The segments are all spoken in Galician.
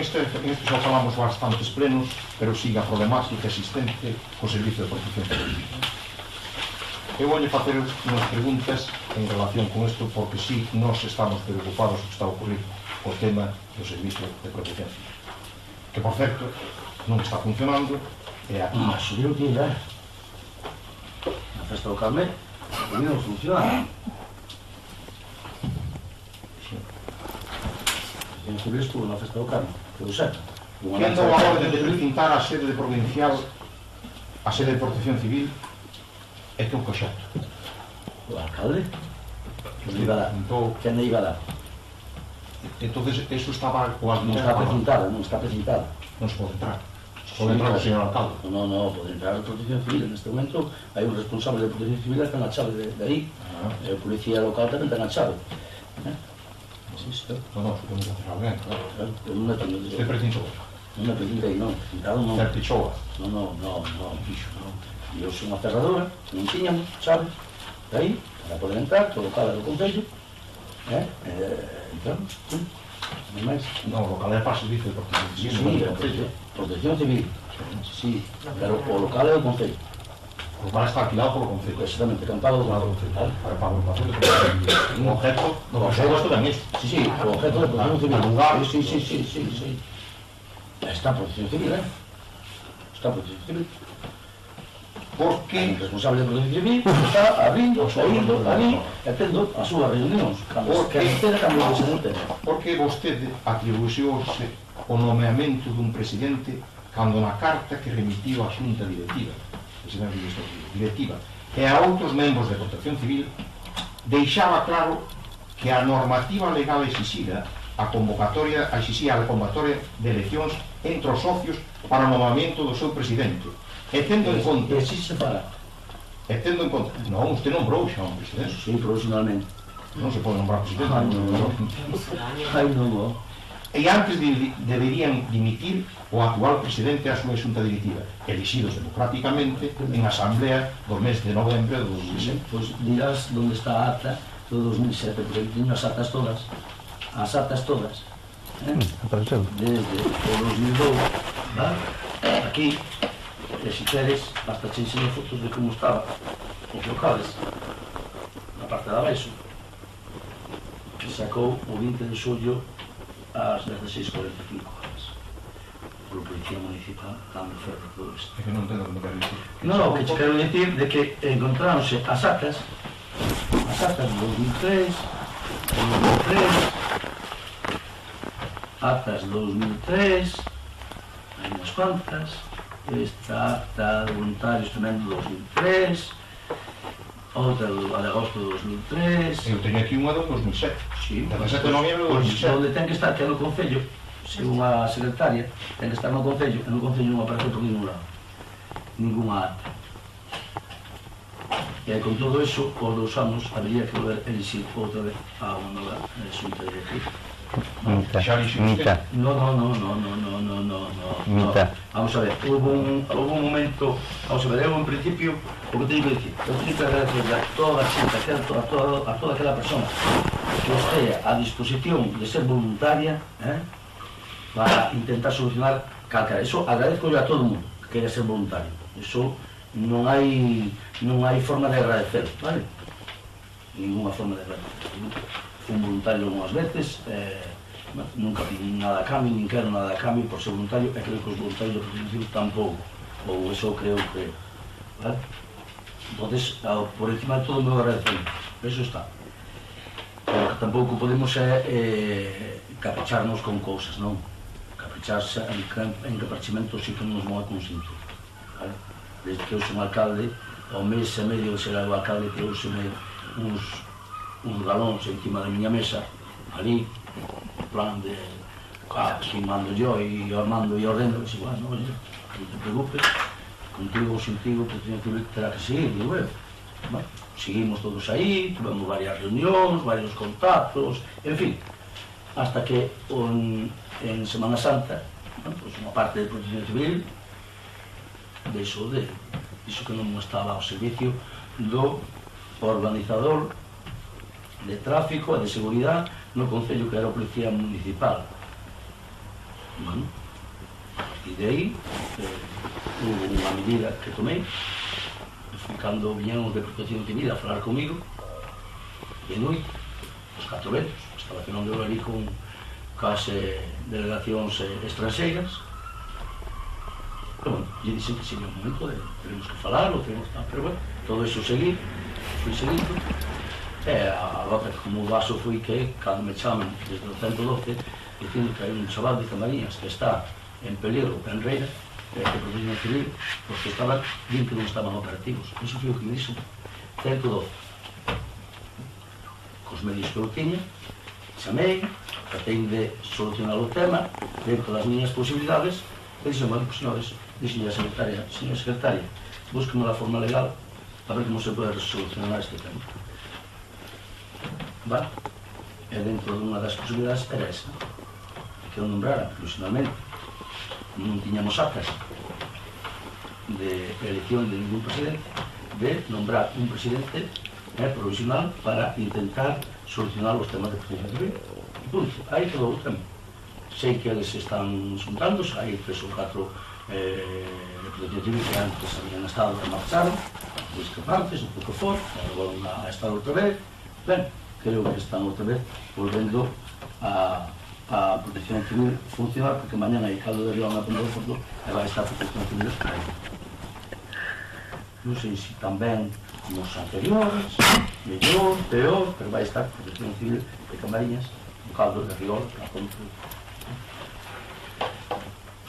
este xa falamos bastantes plenos, pero sigue a problemática existente co Servicio de Protección Civil. Eu voulle facer unhas preguntas en relación con isto, porque sí, nós estamos preocupados do que está a ocurrir co tema do Servicio de Protección Civil, que, por certo, non está funcionando, e aquí... Subiu que ir, na festa do Carme, non funciona. En Julio estuvo na festa do Carme, que eu sei. Tendo a orde de precintar a sede provincial, a sede de Protección Civil, é que un coxato. O alcalde? Que anda iba a dar? Entonces, eso estaba... Non está precintada, non está precintada. Non se pode entrar. Pode entrar o señor alcalde. Non, pode entrar a Protección Civil. Neste momento hai un responsable de Protección Civil que está na chave de aí. A policía local tamén está na chave. Non, supongo que hacer alguén, claro. Non me tengo de... Usted precintou? Non me precintei, non. Precintado non. Certichoa? Non, fixo, non. Eu sou unha cerradora, non tiñamos chave. De aí, para poder entrar, todo o local do Concello. Entramos, non máis. Non, o local é para o Servicio de Protección Civil. Protección Civil. Sí, pero o local é do Concello. O local está alquilado polo Concello. Exactamente, campado do Concello. Para a agrupación de Protección Civil. O objeto do Concello isto tamén. Sí, o objeto de Protección Civil. Sí. Está Protección Civil, Está Protección Civil. Porque o responsable de Protección Civil está abrindo, saindo, ali, e tendo as súas reunións. Porque vostede atribuiu o nomeamento dun presidente cando na carta que remitiu a Xunta Directiva, e a outros membros de Protección Civil, deixaba claro que a normativa legal exixía a convocatoria de eleccións entre os socios para o nomeamento do seu presidente. E tendo en conta... E así se para. E tendo en conta... Non, usted nombrou xa un presidente. Sí, profesionalmente. Non se pode nombrar presidente. Ai, non. E antes deberían dimitir o actual presidente a súa xunta directiva, elixidos democráticamente en asamblea do mes de novembro de 2007. Pois dirás onde está a acta do 2007, porque teño as actas todas. As actas todas. Desde o 2002, aquí, e se queres, hasta che enseño fotos de como estaban os locales, na parte de abaixo, que sacou o 20 de xullo ás 16:45 horas. Polo Policía Municipal, dando ferro todo isto. É que non entendo como quero dicir. Non, o que che quero dicir de que encontráronse as actas de 2003, actas de 2003, hai unhas cuantas, esta acta de voluntarios tamén de 2003, outra de agosto de 2003... Eu teño aquí unha de 2007. Sí, 17 de noviembre de 2007. Onde ten que estar, que é no Concello, según a secretaria, ten que estar no Concello, e no Concello non aparece por ningún lado. Ninguna acta. E con todo iso, por 2 anos, habería que volver a elixir outra vez a unha nova xunta directiva. Xa elixiu usted? No. Vamos a ver, hubo un momento, vamos a ver, eu en principio, o que teño que dicir, eu teño que agradecer a toda a xente, a toda aquela persona que estea a disposición de ser voluntaria para intentar solucionar calcara. Eso agradezco a todo o mundo que queira ser voluntario. Eso non hai forma de agradecer, vale? Ninguna forma de agradecer. Fui voluntario algunhas veces, nunca pidi nada a cambio, nin quero nada a cambio por ser voluntario, e creo que os voluntarios da Protección Civil tampouco, ou eso creo que, vale? Entonces, por encima de todo o meu agradecemento, eso está. Pero que tampouco podemos capricharnos con cousas, non? Capricharse en caprichamentos si que non nos move consinto, vale? Desde que eu son alcalde, ao mes e medio de ser o alcalde, que eu semei uns galóns encima da miña mesa, ali, en plan de, aquí mando yo e Armando e ordeno, e bueno, oye, non te preocupes, contigo ou sintigo, Protección Civil terá que seguir, digo eu. Bueno, seguimos todos aí, tuvemos varias reunións, varios contactos, en fin, hasta que en Semana Santa, pues unha parte de Protección Civil dixo que non estaba ao servicio do organizador de tráfico e de seguridade no Concello, que era a Policía Municipal. Bueno, e de aí hubo unha medida que tomei, cando viñan os de Protección Civil a falar comigo, de noite, os 4 ventos, estaba cenando eu ali con case delegacións estranxeiras, e bueno, lle dixen que sería un momento de tenemos que falar, o tenemos que... pero bueno, todo iso seguir, fui seguindo, e a outra como o vaso foi que, cando me chaman desde o 112, dicindo que hai un chaval de Camariñas que está en peligro, en Reira, de Protección Civil, porque estaban, bien que non estaban operativos. Iso foi o que me dixo 112. Cos medios que eu tiña, chamei, tratei de solucionar o tema dentro das miñas posibilidades, e dixen, bueno, pues señores, dixen a secretaria, señora secretaria, búsqueme la forma legal a ver como se pode solucionar este tema. Vale? E dentro de unha das posibilidades era esa, que eu nombrara provisionalmente. Non tiñamos actas de elección de ningún presidente, de nombrar un presidente provisional para intentar solucionar os temas de protección civil. Punto. Aí todo o tema. Sei que eles están xuntándose, hai 3 ou 4 de protección civil que antes habían estado e marcharon, discrepantes, un pouco for, volven a estar outra vez. Ben, creo que están outra vez volvendo a Protección Civil funcionar, porque mañana hai caldo de río na Ponte do Fondo e vai estar Protección Civil aí. Non sei se tamén nos anteriores, mellor, peor, pero vai estar Protección Civil de Camariñas, o caldo de río na Ponte.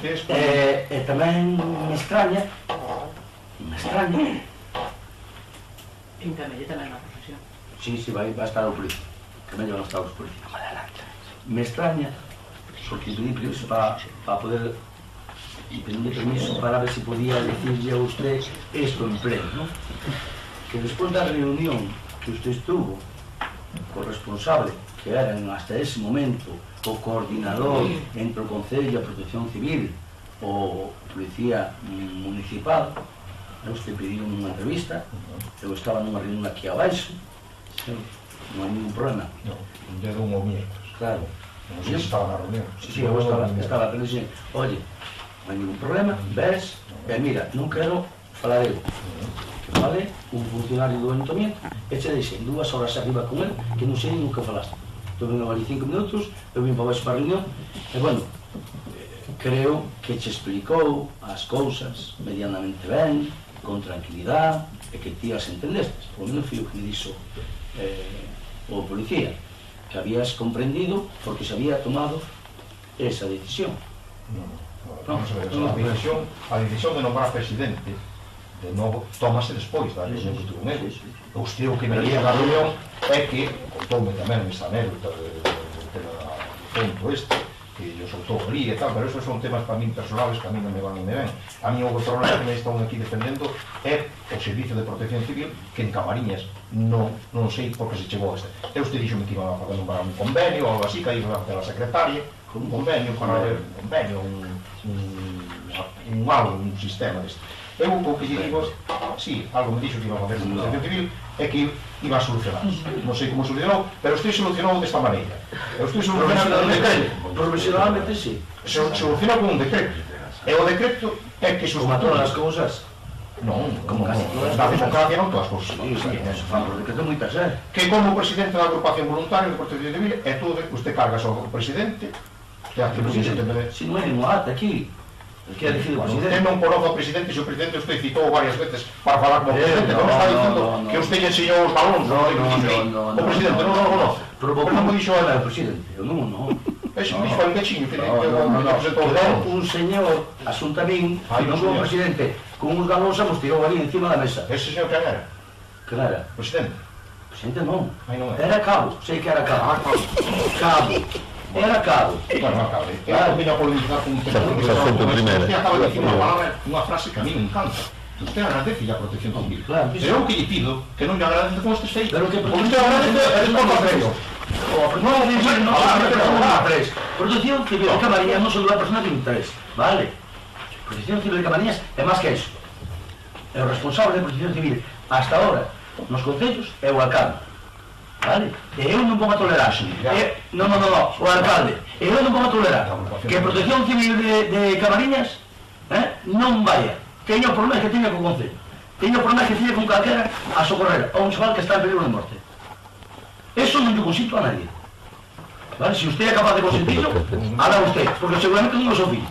E tamén me extraña, Píntame, tamén na profesión. sí, vai estar o policía, que mellor non está os policías. Me extraña, porque pedí permiso para poder, y pedí permiso para ver si podía decirle a usted esto en pleno, ¿no? Que después de la reunión que usted estuvo con el responsable, que era hasta ese momento o coordinador entre o Concello e a Protección Civil o Policía Municipal, usted pediu unha entrevista, eu estaba nunha reunión aquí abaixo, non hai ningún problema. Non, de un momento. Claro. Non sei se estaba na reunión. Sí, eu estaba a reunión. Oye, non hai ningún problema, ves, e mira, non quero falar eu. Que fale un funcionario do Ayuntamiento e che deixen 2 horas arriba con ele que non sei nin o que falaste. Eu vim ali 5 minutos, eu vim para baixo para a reunión e, bueno, creo que che explicou as cousas medianamente ben, con tranquilidade e que ti as entendestes. Por menos foi o que me dixo o policía, que habías comprendido porque se había tomado esa decisión. Vamos a ver, a decisión de nombrar presidente de novo tomase despois da reunión que tuvo nele. Usted o que me llega a reunión é que, contoume tamén esa anécdota do tema do punto este, que yo soltou ali e tal, pero esos son temas para min personales que a mí non me van e me ven. A mí o problema que me están aquí defendendo é o Servicio de Protección Civil, que en Camariñas non sei por que se chegou a este. E usted dixo que iban a fazer nombrar un convenio ou algo así, que aí iban a facer a secretaria, un convenio para ver un convenio, un sistema deste. Eu o que lle digo, sí, algo me dixo que iba a facer a Protección Civil e que iba a solucionar. Non sei como solucionou, pero usted solucionou desta maneira. Eu estou solucionando un decreto. Profesionalmente, sí. Se soluciona con un decreto. E o decreto é que Como a todas as cousas. Non, Como casi todas da democracia non todas as cousas. Eso fan por decreto moitas, Que como presidente da agrupación voluntaria de Protección Civil é todo, usted carga só o presidente, que atribuye si non hai ningún ata aquí, que é dicir o presidente. Usted non conoce ao presidente, se o presidente usted citou varias veces para falar como presidente, non está dicindo que usted lle enseñou os balóns, o presidente non o conoce. Pero non me dixo o presidente, eu non. Eso me dixo alguechiño, que un señor asunta a min, que non como presidente, con uns galóns a mos tirou ali encima da mesa. Ese señor que era? Que era? Presidente? Presidente non. Era cabo, sei que era cabo. Cabo. Era cabo. Bueno, cabo. Eu vino a polemizar con un tema. Usted acaba de dicir unha frase que a mí me encanta. Usted agradece a Protección Civil. Pero eu que lle pido que non lle agradece con estes feitos. Pero que usted agradece é por convenio. Protección Civil de Camariñas non son unha persona de interés, vale? Protección Civil de Camariñas é máis que iso. É o responsable de Protección Civil hasta ahora nos concellos é o alcalde. vale? E eu non vou a tolerar non, o alcalde, e eu non vou a tolerar que a Protección Civil de Camariñas non vaya, teña o problema que teña co Concello, teña o problema que teña con calquera a socorrer a un chaval que está en peligro de morte. Eso non lle consinto a nadie, vale? Se usted é capaz de consentirlo, haga usted, porque seguramente non é o seu fillo,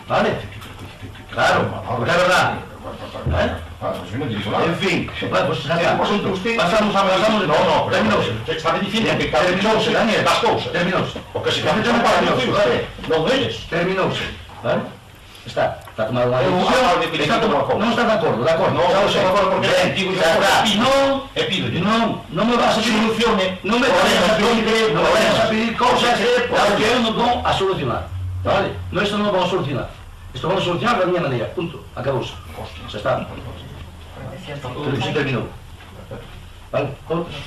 vale? Claro, porque é verdade. En fin, pues xa está. Pasamos No, terminouse. Está dicindo que terminouse, Daniel, das cousas. Terminouse. Porque se non para non eles. Terminouse, vale? Está tomado unha decisión. Non está de acordo, Non, non estou de acordo porque digo yo non me vas a solucione, non me vas a pedir cousas que eu non vou a solucionar, vale? Non, isto non vamos a solucionar. Isto vamos a solucionar da miña maneira, punto, acabouse. Xa está. Pero se terminou. Vale, outros.